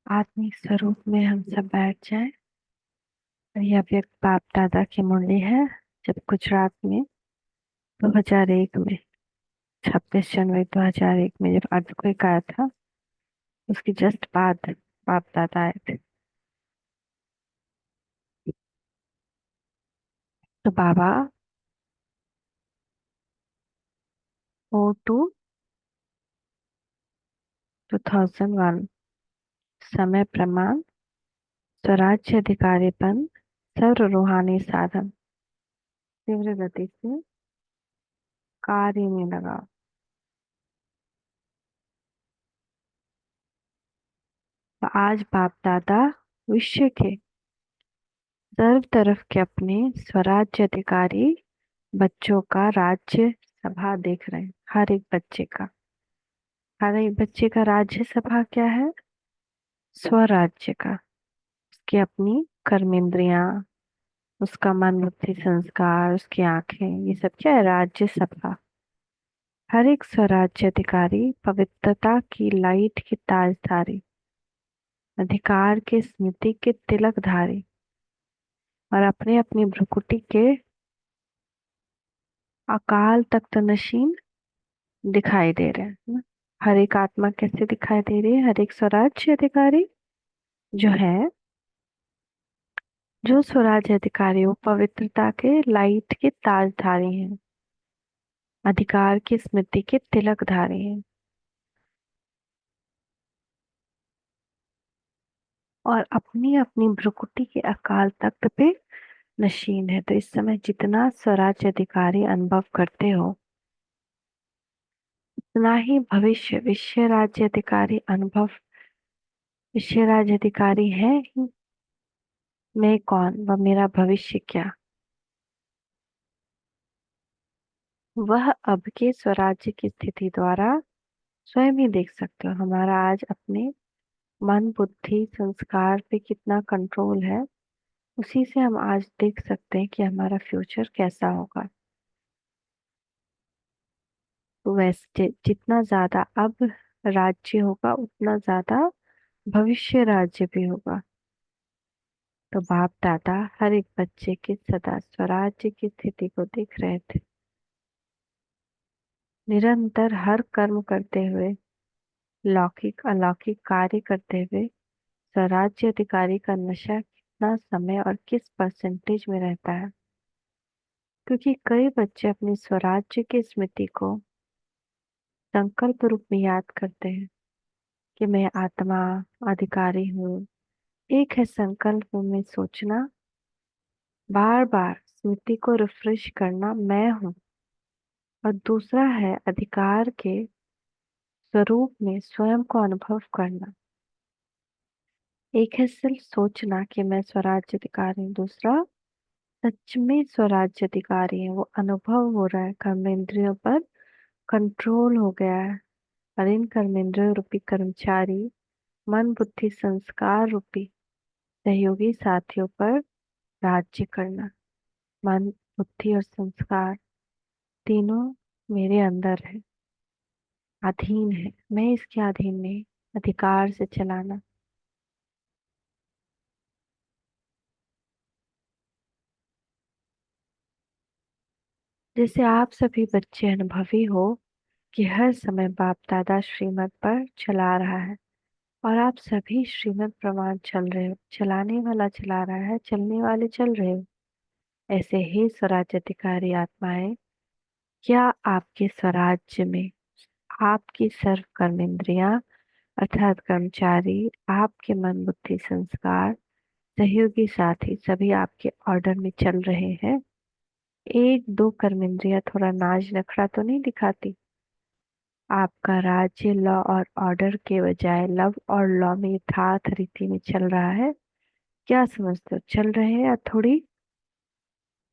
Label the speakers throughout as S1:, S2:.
S1: आत्मिक स्वरूप में हम सब बैठ जाएं। और यह व्यक्त बाप दादा की मुरली है। जब गुजरात में 2001 में 26 जनवरी 2001 में जब अर्थक्वेक आया था, उसके जस्ट बाद बाप दादा आए थे। तो बाबा 02/2001 समय प्रमाण स्वराज्य अधिकारीपन सर्व रूहानी साधन तीव्र गति से कार्य में लगा। तो आज बाप दादा विश्व के सर्व तरफ के अपने स्वराज्य अधिकारी बच्चों का राज्य सभा देख रहे हैं। हर एक बच्चे का राज्य सभा क्या है? स्वराज्य का। उसकी अपनी कर्मेंद्रियां, उसका मन बुद्धि संस्कार, उसकी आंखें, ये सब क्या है? राज्य सभा। हर एक स्वराज्य अधिकारी पवित्रता की लाइट की ताजधारी, अधिकार के स्मृति के तिलकधारी और अपने अपनी भ्रुकुटी के अकाल तख्त नशीन दिखाई दे रहे हैं ना। हर एक आत्मा कैसे दिखाई दे रही है? हर एक स्वराज्य अधिकारी जो है, जो स्वराज्य अधिकारी वो पवित्रता के लाइट के ताजधारी हैं, अधिकार की स्मृति के तिलकधारी हैं और अपनी अपनी भ्रुकुटी के अकाल तख्त पे नशीन है। तो इस समय जितना स्वराज्य अधिकारी अनुभव करते हो, उतना ही भविष्य विश्व राज्य अधिकारी अनुभव, विश्व राज्य अधिकारी है ही। मैं कौन व मेरा भविष्य क्या, वह अब के स्वराज्य की स्थिति द्वारा स्वयं ही देख सकते हो। हमारा आज अपने मन बुद्धि संस्कार पे कितना कंट्रोल है, उसी से हम आज देख सकते हैं कि हमारा फ्यूचर कैसा होगा। तो वैसे जितना ज्यादा अब राज्य होगा, उतना ज्यादा भविष्य राज्य भी होगा। तो बाप दादा हर एक बच्चे के सदा स्वराज्य की स्थिति को देख रहे थे, निरंतर हर कर्म करते हुए, लौकिक अलौकिक कार्य करते हुए स्वराज्य अधिकारी का नशा कितना समय और किस परसेंटेज में रहता है। क्योंकि कई बच्चे अपनी स्वराज्य की स्मृति को संकल्प रूप में याद करते हैं कि मैं आत्मा अधिकारी हूँ। एक है संकल्प में सोचना, बार बार स्मृति को रिफ्रेश करना, मैं हूँ। और दूसरा है अधिकार के स्वरूप में स्वयं को अनुभव करना। एक है सिर्फ सोचना कि मैं स्वराज्य अधिकारी हूँ, दूसरा सच में स्वराज्य अधिकारी है। वो अनुभव हो रहा है, कर्मेंद्रियों पर कंट्रोल हो गया है। और इन कर्मेंद्रियों रूपी कर्मचारी मन बुद्धि संस्कार रूपी सहयोगी साथियों पर राज्य करना। मन बुद्धि और संस्कार तीनों मेरे अंदर है, अधीन है। मैं इसके अधीन नहीं, अधिकार से चलाना। जैसे आप सभी बच्चे अनुभवी हो कि हर समय बाप दादा श्रीमत पर चला रहा है और आप सभी श्रीमत प्रमाण चल रहे हो। चलाने वाला चला रहा है, चलने वाले चल रहे हो। ऐसे ही स्वराज्य अधिकारी आत्माएं, क्या आपके स्वराज्य में आपकी सर्व कर्मेंद्रियां अर्थात कर्मचारी, आपके मन बुद्धि संस्कार सहयोगी साथी सभी आपके ऑर्डर में चल रहे हैं? एक दो कर्मेंद्रियां थोड़ा नाज नखरा तो नहीं दिखाती? आपका राज्य लॉ और ऑर्डर के बजाय लव और लॉ में यथार्थ रीति में चल रहा है? क्या समझते हो? चल रहे हैं या थोड़ी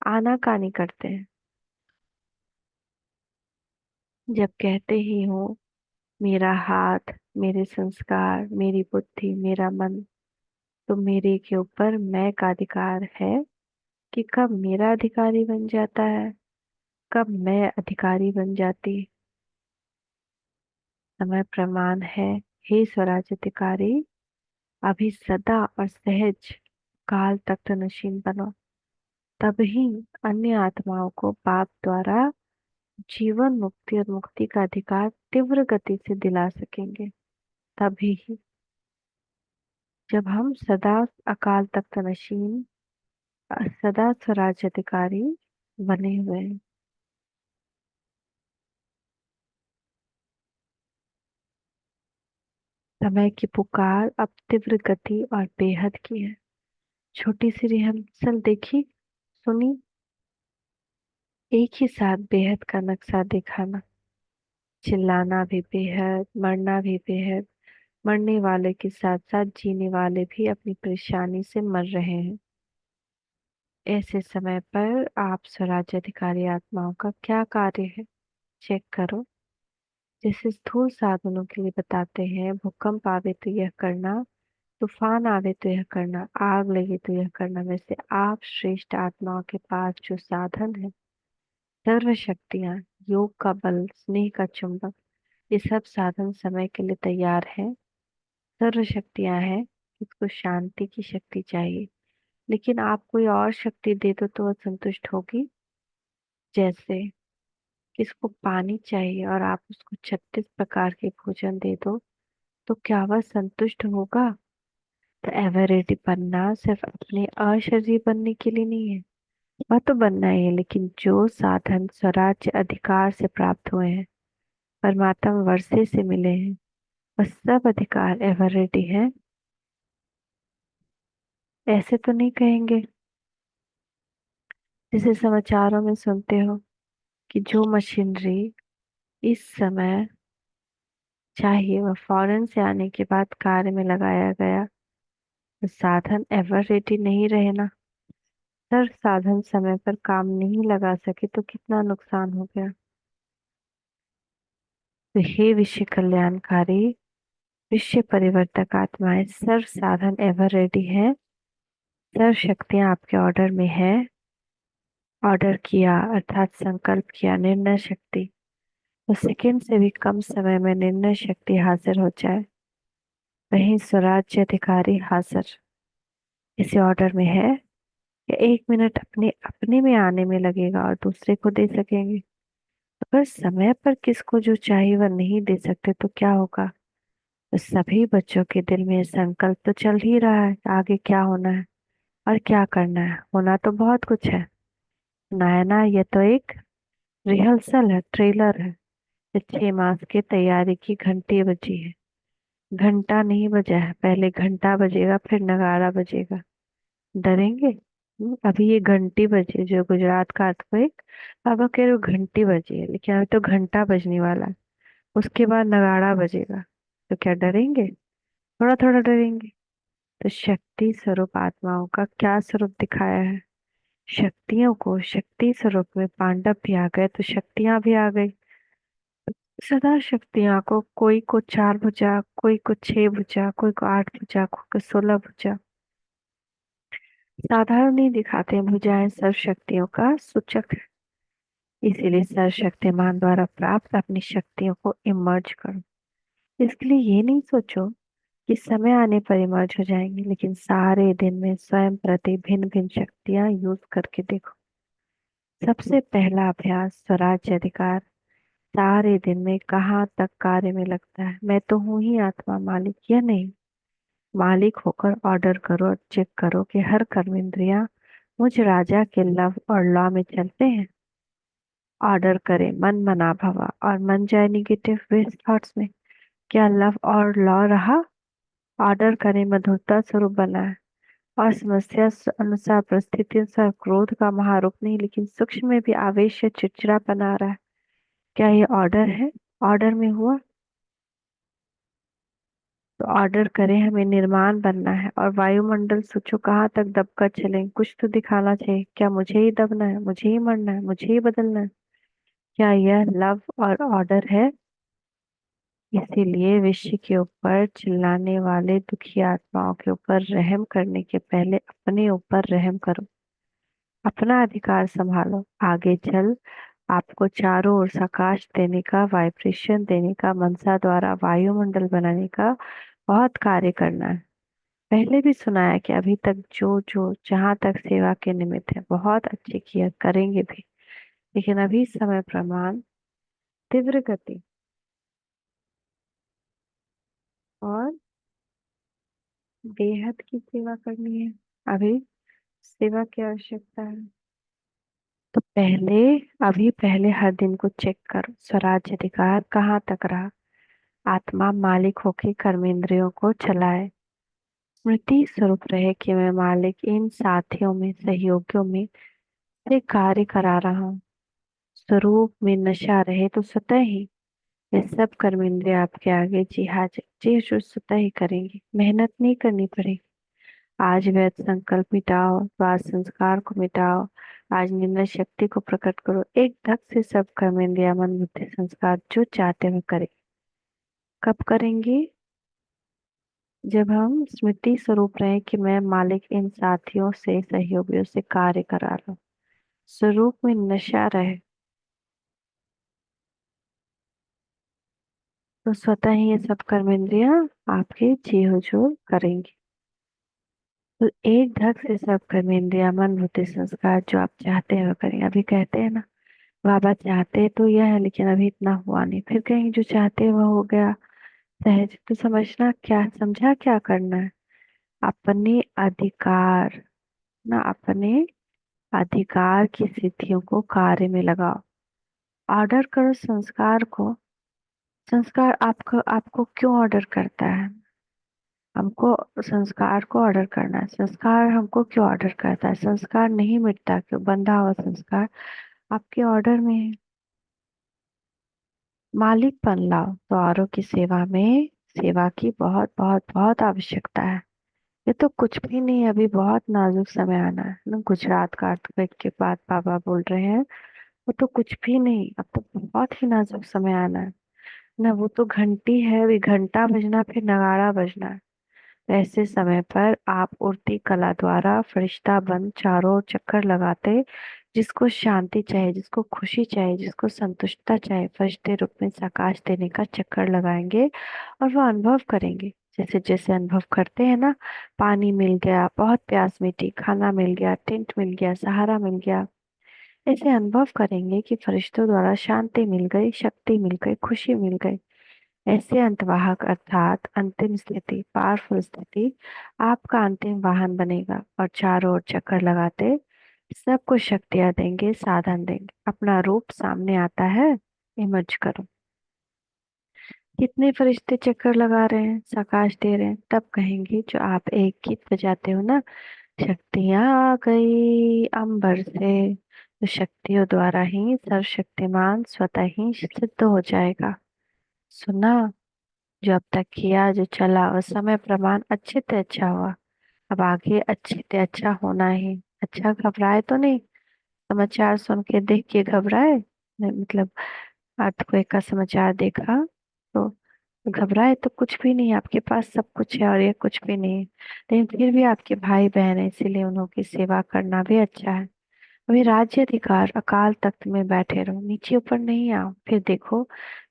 S1: आनाकानी करते हैं? जब कहते ही हो मेरा हाथ, मेरे संस्कार, मेरी बुद्धि, मेरा मन, तो मेरे के ऊपर मैं का अधिकार है कि कब मेरा अधिकारी बन जाता है, कब मैं अधिकारी बन जाती। समय प्रमाण है हे स्वराज्याधिकारी, अभी सदा और सहज काल तख्त नशीन बनो। तब ही अन्य आत्माओं को पाप द्वारा जीवन मुक्ति और मुक्ति का अधिकार तीव्र गति से दिला सकेंगे। तभी ही जब हम सदा अकाल तख्त नशीन, सदा स्वराज्याधिकारी बने हुए हैं। समय की पुकार अब तीव्र गति और बेहद की है। छोटी सी रिहर्सल देखी, सुनी, एक ही साथ बेहद का नक्शा दिखाना। चिल्लाना भी बेहद, मरना भी बेहद। मरने वाले के साथ साथ जीने वाले भी अपनी परेशानी से मर रहे हैं। ऐसे समय पर आप स्वराज्याधिकारी आत्माओं का क्या कार्य है, चेक करो। जैसे स्थूल साधनों के लिए बताते हैं, भूकंप आवे तो यह करना, तूफान आवे तो यह करना, आग लगे तो यह करना, वैसे आप श्रेष्ठ आत्माओं के पास जो साधन है, सर्व शक्तियां, योग का बल, स्नेह का चुंबक, ये सब साधन समय के लिए तैयार है। सर्व शक्तियां हैं, इसको शांति की शक्ति चाहिए, लेकिन आप कोई और शक्ति दे दो तो वह संतुष्ट होगी। जैसे किसको पानी चाहिए और आप उसको 36 प्रकार के भोजन दे दो, तो क्या वह संतुष्ट होगा? तो एवरेडी बनना सिर्फ अपने अशरीरी बनने के लिए नहीं है, वह तो बनना ही है, लेकिन जो साधन स्वराज्य अधिकार से प्राप्त हुए हैं, परमात्मा वर्षे से मिले हैं, वह सब अधिकार एवरेडी है। ऐसे तो नहीं कहेंगे जैसे समाचारों में सुनते हो कि जो मशीनरी इस समय चाहिए वह फॉरेन से आने के बाद कार्य में लगाया गया, वह साधन एवर रेडी नहीं रहे ना। सर साधन समय पर काम नहीं लगा सके तो कितना नुकसान हो गया। तो हे विश्व कल्याणकारी, विश्व परिवर्तक आत्माएं, सर्व साधन एवर रेडी है, सर्व शक्तियां आपके ऑर्डर में है। ऑर्डर किया अर्थात संकल्प किया, निर्णय शक्ति, तो सेकंड से भी कम समय में निर्णय शक्ति हासिल हो जाए। वहीं स्वराज्य अधिकारी हासिल इसी ऑर्डर में है कि 1 मिनट अपने अपने में आने में लगेगा और दूसरे को दे सकेंगे। अगर समय पर किसको जो चाहिए वह नहीं दे सकते तो क्या होगा? तो सभी बच्चों के दिल में संकल्प तो चल ही रहा है कि आगे क्या होना है और क्या करना है। होना तो बहुत कुछ है, नायना ये तो एक रिहर्सल है, ट्रेलर है। 6 मास की तैयारी की घंटी बजी है। घंटा नहीं बजा है, पहले घंटा बजेगा फिर नगाड़ा बजेगा। डरेंगे? अभी ये घंटी बजी है, जो गुजरात का अर्थक्वेक, पापा कह रहे हो घंटी बजी है, लेकिन अभी तो घंटा बजने वाला है, उसके बाद नगाड़ा बजेगा। तो क्या डरेंगे? थोड़ा थोड़ा डरेंगे। तो शक्ति स्वरूप आत्माओं का क्या स्वरूप दिखाया है? शक्तियों को शक्ति स्वरूप में पांडव भी आ गए तो शक्तियां भी आ गई। सदा शक्तियां को, कोई को 4 भुजा, कोई को 6 भुजा, कोई को 8 भुजा, कोई को 16 भुजा। साधारण नहीं दिखाते, भुजाएं सर्व शक्तियों का सूचक है। इसीलिए सर्वशक्तिमान द्वारा प्राप्त अपनी शक्तियों को इमर्ज करो। इसके लिए ये नहीं सोचो कि समय आने पर इमर्ज हो जाएंगे, लेकिन सारे दिन में स्वयं प्रति भिन्न भिन्न शक्तियां यूज करके देखो। सबसे पहला अभ्यास स्वराज्य अधिकार। सारे दिन में कहाँ तक कार्य में लगता है? मैं तो हूं ही आत्मा, मालिक या नहीं? मालिक होकर ऑर्डर करो और चेक करो कि हर कर्म इंद्रिया मुझ राजा के लव और लॉ में चलते हैं। ऑर्डर करे मन मना भवा और मन जाए निगेटिव वेस्ट थॉट्स में, क्या लव और लॉ रहा? ऑर्डर करे मधुरता स्वरूप बना है और समस्या अनुसार परिस्थिति अनुसार क्रोध का महारूप नहीं, लेकिन सूक्ष्म में भी आवेश या चिड़चिड़ापन आ रहा है, क्या ये ऑर्डर है? ऑर्डर में हुआ तो ऑर्डर करें हमें निर्माण बनना है, और वायुमंडल सोचो कहाँ तक दबकर चले, कुछ तो दिखाना चाहिए। क्या मुझे ही दबना है, मुझे ही मरना है, मुझे ही बदलना है? क्या यह लव और ऑर्डर है? इसीलिए विश्व के ऊपर चिल्लाने वाले दुखी आत्माओं के ऊपर रहम करने के पहले अपने ऊपर रहम करो, अपना अधिकार संभालो, आगे चल आपको चारों ओर प्रकाश देने का, वाइब्रेशन देने का, मनसा द्वारा वायुमंडल बनाने का बहुत कार्य करना है। पहले भी सुना है कि अभी तक जो जो जहाँ तक सेवा के निमित्त है बहुत अच्छे किया, करेंगे भी। लेकिन अभी समय प्रमाण, तीव्र गति और बेहद की सेवा करनी है। अभी सेवा की आवश्यकता है। तो पहले हर दिन को चेक करो, स्वराज्य अधिकार कहाँ तक रहा। आत्मा मालिक होके कर्मेंद्रियों को चलाए। स्मृति स्वरूप रहे कि मैं मालिक इन साथियों में, सहयोगियों में से कार्य करा रहा हूँ। स्वरूप में नशा रहे तो स्वतः ही ये सब कर्मेंद्रिय आपके आगे जी हजूर स्वतः ही करेंगे। मेहनत नहीं करनी पड़ेगी। आज वैध संकल्प मिटाओ, तो आज संस्कार को मिटाओ। आज निर्णय शक्ति को प्रकट करो। एक धक से सब कर्मेंद्रिय, मन बुद्धि संस्कार जो चाहते हुए करें। कब करेंगे? जब हम स्मृति स्वरूप रहे कि मैं मालिक इन साथियों से, सहयोगियों से कार्य करा रहा हूँ। स्वरूप में नशा रहे तो स्वतः ही ये सब कर्मेंद्रियां आपके जी हुजूर करेंगी। तो एक धक से सब कर्मेंद्रियां, मन बुद्धि संस्कार जो आप चाहते हैं वो करेंगे। अभी कहते हैं ना, बाबा चाहते तो यह है लेकिन अभी इतना हुआ नहीं। फिर कहेंगे जो चाहते हैं वह हो गया सहज। तो समझना क्या, समझा क्या करना है? अपने अधिकार, ना अपने अधिकार की सिद्धियों को कार्य में लगाओ। ऑर्डर करो संस्कार को। संस्कार आपको आपको क्यों ऑर्डर करता है? हमको संस्कार को ऑर्डर करना है। संस्कार हमको क्यों ऑर्डर करता है? संस्कार नहीं मिटता, क्यों? बंधा हुआ संस्कार आपके ऑर्डर में है। मालिकपन लाओ तो औरों की सेवा में, सेवा की बहुत बहुत बहुत आवश्यकता है। ये तो कुछ भी नहीं, अभी बहुत नाजुक समय आना है ना। गुजरात का अर्थक्वेक के बाद बाबा बोल रहे हैं वो तो कुछ भी नहीं, अब तो बहुत ही नाजुक समय आना है ना। वो तो घंटी है, अभी घंटा बजना फिर नगाड़ा बजना है। ऐसे समय पर आप उड़ती कला द्वारा फरिश्ता बन चारों ओर चक्कर लगाते, जिसको शांति चाहिए, जिसको खुशी चाहिए, जिसको संतुष्टता चाहिए, फरिश्ते रूप में प्रकाश देने का चक्कर लगाएंगे और वो अनुभव करेंगे। जैसे जैसे अनुभव करते हैं ना, पानी मिल गया, बहुत प्यास मिटी, खाना मिल गया, टेंट मिल गया, सहारा मिल गया, ऐसे अनुभव करेंगे कि फरिश्तों द्वारा शांति मिल गई, शक्ति मिल गई, खुशी मिल गई। ऐसे अंतवाहक अर्थात अंतिम स्थिति, पावरफुल स्थिति आपका अंतिम वाहन बनेगा और चारों ओर चक्कर लगाते सबको शक्तियां देंगे, साधन देंगे। अपना रूप सामने आता है, इमर्ज करो। कितने फरिश्ते चक्कर लगा रहे हैं, प्रकाश दे रहे हैं, तब कहेंगे जो आप एक गीत बजाते हो ना, शक्तियां आ गई अंबर से। तो शक्तियों द्वारा ही सर्वशक्तिमान स्वतः ही सिद्ध हो जाएगा। सुना? जो अब तक किया, जो चला, उस समय प्रमाण अच्छे से अच्छा हुआ। अब आगे अच्छे से अच्छा होना ही। अच्छा, घबराए तो नहीं? समाचार सुन के, देख के घबराए नहीं, मतलब अर्थक्वेक का समाचार देखा तो घबराए तो? कुछ भी नहीं, आपके पास सब कुछ है और ये कुछ भी नहीं है। लेकिन फिर भी आपके भाई बहन है, इसीलिए उन्हों की सेवा करना भी अच्छा है। अभी राज्य अधिकार, अकाल तख्त में बैठे रहो, नीचे ऊपर नहीं आओ। फिर देखो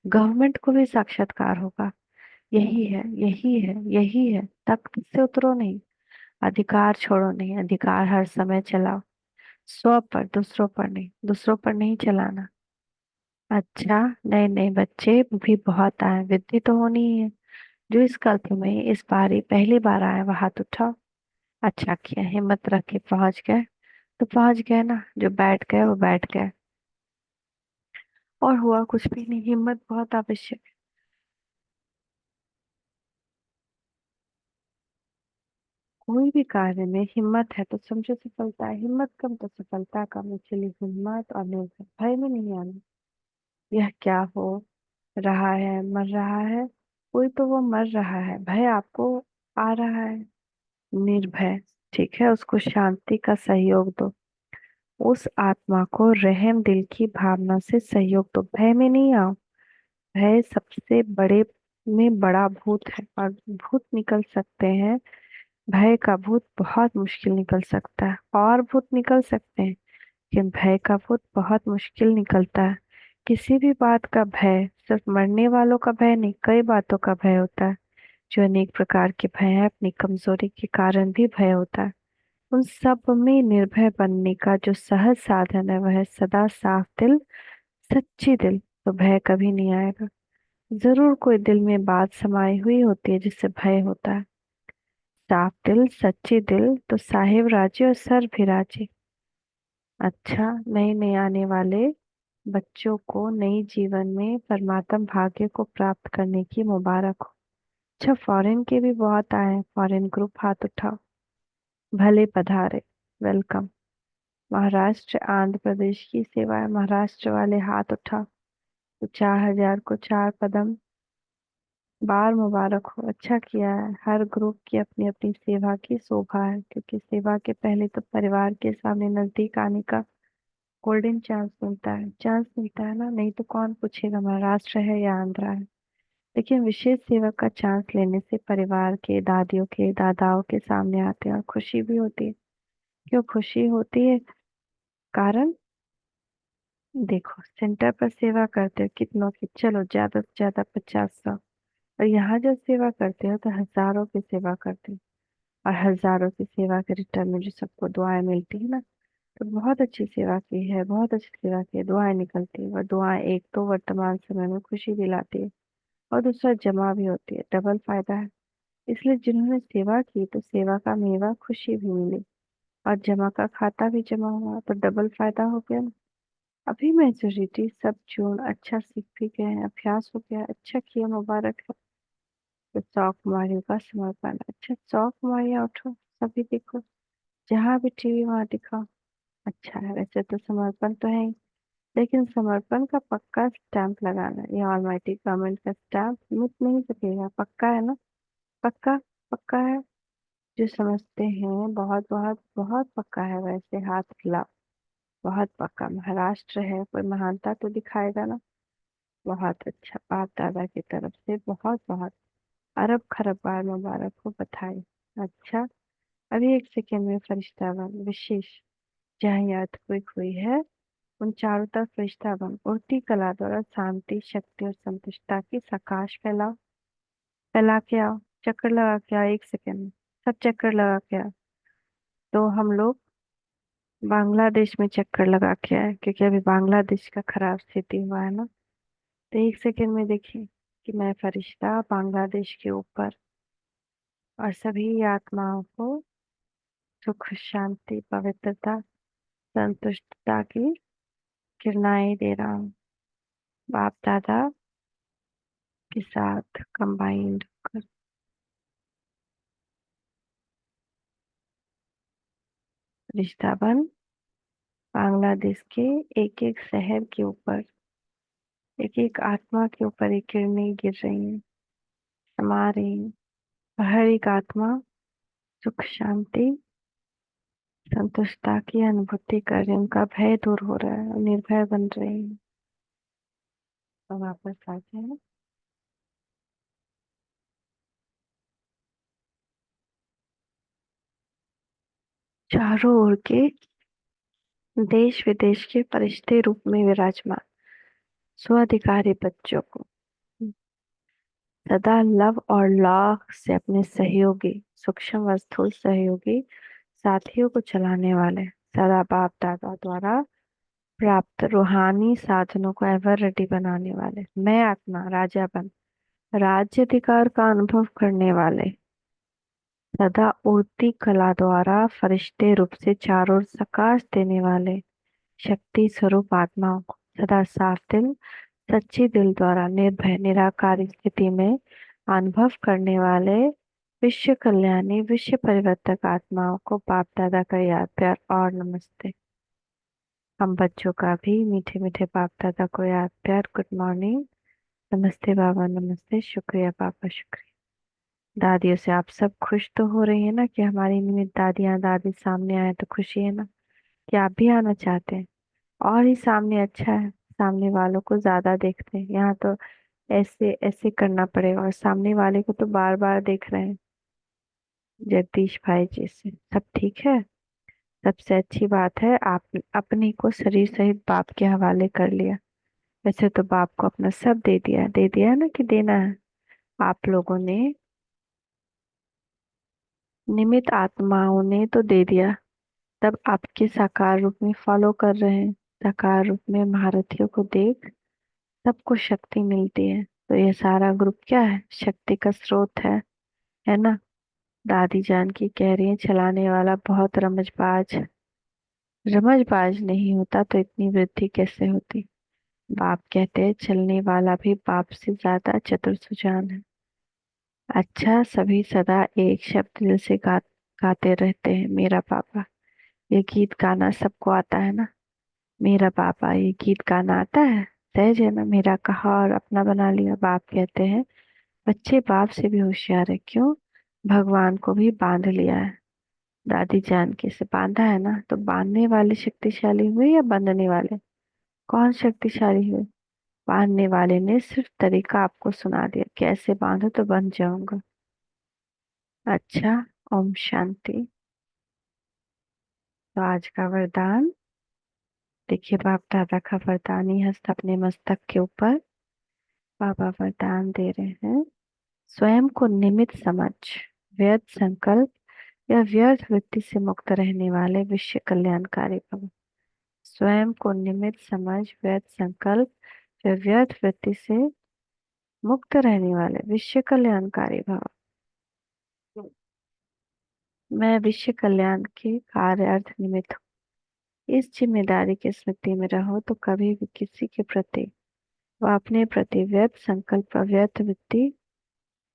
S1: गवर्नमेंट को भी साक्षात्कार होगा। यही है, यही है, यही है। तख्त से उतरो नहीं, अधिकार छोड़ो नहीं, अधिकार हर समय चलाओ। स्व पर, दूसरों पर नहीं, दूसरों पर नहीं चलाना। अच्छा, नए नए बच्चे भी बहुत आए, वृद्धि तो होनी ही है। जो इस कल्प में इस बारी पहली बार आए वह हाथ उठाओ। अच्छा किया, हिम्मत रख के पहुंच गए तो पहुंच गए ना। जो बैठ गए वो बैठ गए, और हुआ कुछ भी नहीं। हिम्मत बहुत आवश्यक है। कोई भी कार्य में हिम्मत है तो समझो सफलता है, हिम्मत कम तो सफलता कम। इसलिए हिम्मत और निर्भय, भय में नहीं आना। यह क्या हो रहा है, मर रहा है कोई तो वो मर रहा है, भय आपको आ रहा है। निर्भय, ठीक है, उसको शांति का सहयोग दो। उस आत्मा को रहम दिल की भावना से सहयोग दो, भय में नहीं आओ। भय सबसे बड़े में बड़ा भूत है, और भूत निकल सकते हैं। भय का भूत बहुत मुश्किल निकल सकता है, और भूत निकल सकते हैं लेकिन भय का भूत बहुत मुश्किल निकलता है। किसी भी बात का भय सिर्फ मरने वालों का भय नहीं, कई बातों का भय होता है। जो अनेक प्रकार के भय है, अपनी कमजोरी के कारण भी भय होता है। उन सब में निर्भय बनने का जो सहज साधन है वह है सदा साफ दिल, सच्ची दिल। तो भय कभी नहीं आएगा। जरूर कोई दिल में बात समाई हुई होती है जिससे भय होता है। साफ दिल, सच्ची दिल तो साहिब राजी और सर भी राजी। अच्छा, नए नए आने वाले बच्चों को नई जीवन में परमात्म भाग्य को प्राप्त करने की मुबारक हो। अच्छा, फॉरेन के भी बहुत आए हैं, फॉरेन ग्रुप हाथ उठाओ। भले पधारे, वेलकम। महाराष्ट्र आंध्र प्रदेश की सेवा है, महाराष्ट्र वाले हाथ उठाओ। तो 4,000 को 4 कदम, बार मुबारक हो। अच्छा किया है, हर ग्रुप की अपनी अपनी सेवा की शोभा है, क्योंकि सेवा के पहले तो परिवार के सामने नजदीक आने का गोल्डन चांस मिलता है, चांस मिलता है ना, नहीं तो कौन पूछेगा महाराष्ट्र है या आंध्रा है। लेकिन विशेष सेवा का चांस लेने से परिवार के दादियों के दादाओं के सामने आते हैं और खुशी भी होती है। क्यों खुशी होती है? कारण देखो, सेंटर पर सेवा करते हो कितनों की, चलो ज्यादा से ज्यादा 50-100, और यहाँ जब सेवा करते हो तो हजारों की सेवा करते हो। और हजारों की सेवा के रिटर्न में जो सबको दुआएं मिलती है ना, तो बहुत अच्छी सेवा की है, बहुत अच्छी सेवा की है, दुआएं निकलती है। और दुआएं एक तो वर्तमान समय में खुशी दिलाती है, और दूसरा जमा भी होती है, डबल फायदा है। इसलिए जिन्होंने सेवा की तो सेवा का मेवा खुशी भी मिली, और जमा का खाता भी जमा हुआ, तो डबल फायदा हो गया ना। अभी मेजोरिटी सब जून अच्छा सीख भी गए हैं, अभ्यास हो गया, अच्छा किया, मुबारक है। तो 100 कुमारियों का समर्पण, अच्छा 100 कुमारियाँ उठो, सभी देखो, जहाँ भी टीवी वहां दिखाओ। अच्छा है, वैसे तो समर्पण तो है ही, लेकिन समर्पण का पक्का स्टैंप लगाना, ये ऑलमाइटी गवर्नमेंट का स्टैंप मिट नहीं सकेगा, पक्का है ना? पक्का, पक्का है। जो समझते हैं बहुत बहुत बहुत पक्का है, वैसे हाथ हिलाओ। बहुत पक्का, महाराष्ट्र है, कोई महानता तो दिखाएगा ना। बहुत अच्छा, बाप दादा की तरफ से बहुत बहुत अरब खरब बार मुबारक हो, बधाई। अच्छा, अभी एक सेकेंड में फरिश्ता बन विशेष, जहाँ याद कोई हुई है, उन चारों तरफ फरिश्ता बन उड़ती कला द्वारा शांति, शक्ति और संतुष्टता की प्रकाश फैलाओ। फैला के आओ, चक्कर लगा के आओ, एक सेकेंड में सब चक्कर लगा के आओ। तो हम लोग बांग्लादेश में चक्कर लगा के आए, क्योंकि अभी बांग्लादेश का खराब स्थिति हुआ है ना। तो एक सेकेंड में देखिए कि मैं फरिश्ता बांग्लादेश के ऊपर और सभी आत्माओं को सुख, शांति, पवित्रता, संतुष्टता की किरणाएं दे रहा हूँ। बाप दादा के साथ कंबाइंड कर रिश्ता बन बांग्लादेश के एक एक शहर के ऊपर, एक एक आत्मा के ऊपर एक किरणें गिर रही हैं, समा रही हैं। हर एक आत्मा सुख, शांति, संतुष्टता की अनुभूति कर रहे हैं, उनका भय दूर हो रहा है और निर्भय बन रहे हैं। तो वापस आ जाए। चारों ओर के देश विदेश के फरिश्ते रूप में विराजमान स्वाधिकारी बच्चों को सदा लव और लॉ से अपने सहयोगी, सूक्ष्म व स्थूल सहयोगी साथियों को चलाने वाले, सदा बाप दादा द्वारा प्राप्त रूहानी साधनों को एवर रेडी बनाने वाले, मैं आत्मा राजा बन राज्य अधिकार का अनुभव करने वाले, सदा उड़ती कला द्वारा फरिश्ते रूप से चारों ओर प्रकाश देने वाले शक्ति स्वरूप आत्माओं को सदा साफ दिल, सच्ची दिल द्वारा निर्भय निराकारी स्थिति में अनुभव करने वाले विश्व कल्याणी, विश्व परिवर्तक आत्माओं को बाप दादा का याद प्यार और नमस्ते। हम बच्चों का भी मीठे मीठे बाप दादा को याद प्यार, गुड मॉर्निंग, नमस्ते बाबा, नमस्ते, शुक्रिया पापा, शुक्रिया। दादियों से आप सब खुश तो हो रही है ना, कि हमारी निमित्त दादियाँ दादी सामने आए तो खुशी है ना? कि आप भी आना चाहते हैं? और ही सामने अच्छा है, सामने वालों को ज्यादा देखते हैं, यहाँ तो ऐसे ऐसे करना पड़ेगा, और सामने वाले को तो बार बार देख रहे हैं। जगदीश भाई जी से सब ठीक है? सबसे अच्छी बात है आप अपनी को शरीर सहित बाप के हवाले कर लिया। वैसे तो बाप को अपना सब दे दिया है ना कि देना है। आप लोगों ने, निमित्त आत्माओं ने तो दे दिया। तब आपके साकार रूप में फॉलो कर रहे हैं। साकार रूप में महारथियों को देख सबको शक्ति मिलती है। तो ये सारा ग्रुप क्या है? शक्ति का स्रोत है ना। दादी जान की कह रही है चलाने वाला बहुत रमजबाज। रमजबाज नहीं होता तो इतनी वृद्धि कैसे होती। बाप कहते हैं चलने वाला भी बाप से ज्यादा चतुर सुजान है। अच्छा, सभी सदा एक शब्द दिल से गाते रहते हैं, मेरा पापा। ये गीत गाना सबको आता है ना। मेरा पापा, ये गीत गाना आता है। सहज है ना, मेरा कहा और अपना बना लिया। बाप कहते हैं बच्चे बाप से भी होशियार है। क्यों? भगवान को भी बांध लिया है। दादी जान के से बांधा है ना, तो बांधने वाले शक्तिशाली हुए या बंधने वाले? कौन शक्तिशाली हुए? बांधने वाले ने सिर्फ तरीका आपको सुना दिया, कैसे बांधो तो बंध जाऊंगा। अच्छा, ओम शांति। तो आज का वरदान देखिए, बाप दादा का वरदानी हस्त अपने मस्तक के ऊपर बाबा वरदान दे रहे हैं। स्वयं को निमित्त समझ व्यर्थ संकल्प या व्यर्थ वृत्ति से मुक्त रहने वाले विश्व कल्याणकारी भव। स्वयं को निमित्त समझ व्यर्थ संकल्प या व्यर्थ वृत्ति से मुक्त रहने वाले विश्व कल्याणकारी भव। मैं विश्व कल्याण के कार्य अर्थ निमित्त हूँ। इस जिम्मेदारी की स्मृति में रहो तो कभी भी किसी के प्रति व अपने प्रति व्यर्थ संकल्प व व्यर्थ वृत्ति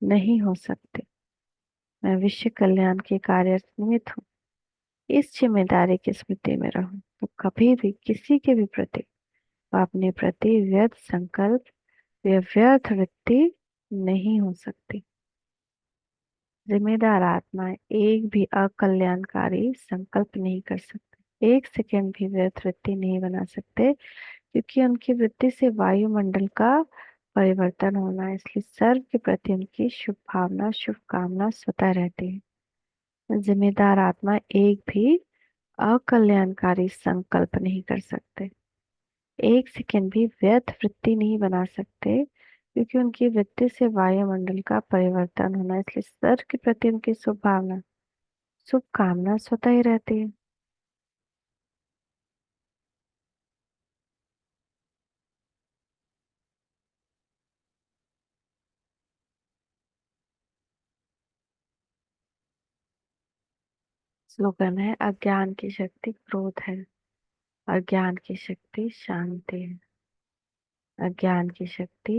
S1: नहीं हो सकते। मैं विश्व कल्याण के कार्य अर्थ निमित्त हूँ। इस जिम्मेदारी की स्मृति में रहो तो कभी भी किसी के भी प्रति व अपने प्रति व्यर्थ संकल्प या व्यर्थ वृत्ति नहीं हो सकती। जिम्मेदार आत्माएं एक भी अकल्याणकारी संकल्प नहीं कर सकते, एक सेकंड भी व्यर्थ वृत्ति नहीं बना सकते, क्योंकि उनकी वृत्ति से वायुमंडल का परिवर्तन होना है। इसलिए सर्व के प्रति उनकी शुभ भावना शुभ कामना स्वतः रहती है। जिम्मेदार आत्मा एक भी अकल्याणकारी संकल्प नहीं कर सकते, एक सेकंड भी व्यर्थ वृत्ति नहीं बना सकते, क्योंकि उनकी वृत्ति से वायुमंडल का परिवर्तन होना है। इसलिए सर्व के प्रति उनकी शुभ भावना शुभ कामना स्वतः ही रहती है। स्लोगन है अज्ञान की शक्ति क्रोध है, अज्ञान की शक्ति शांति है। अज्ञान की शक्ति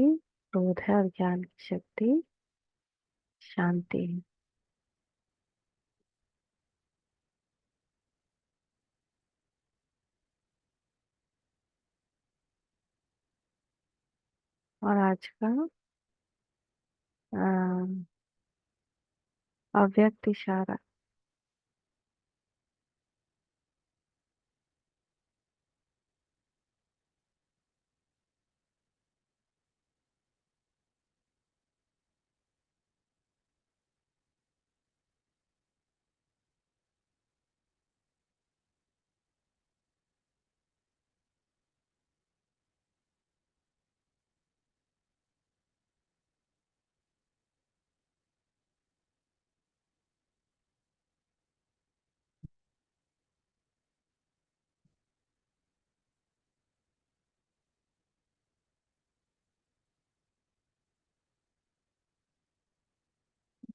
S1: क्रोध है और ज्ञान की शक्ति शांति है। और आज का अ, अव्यक्त इशारा।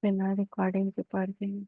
S1: बिना रिकॉर्डिंग के पढ़ रही हूँ।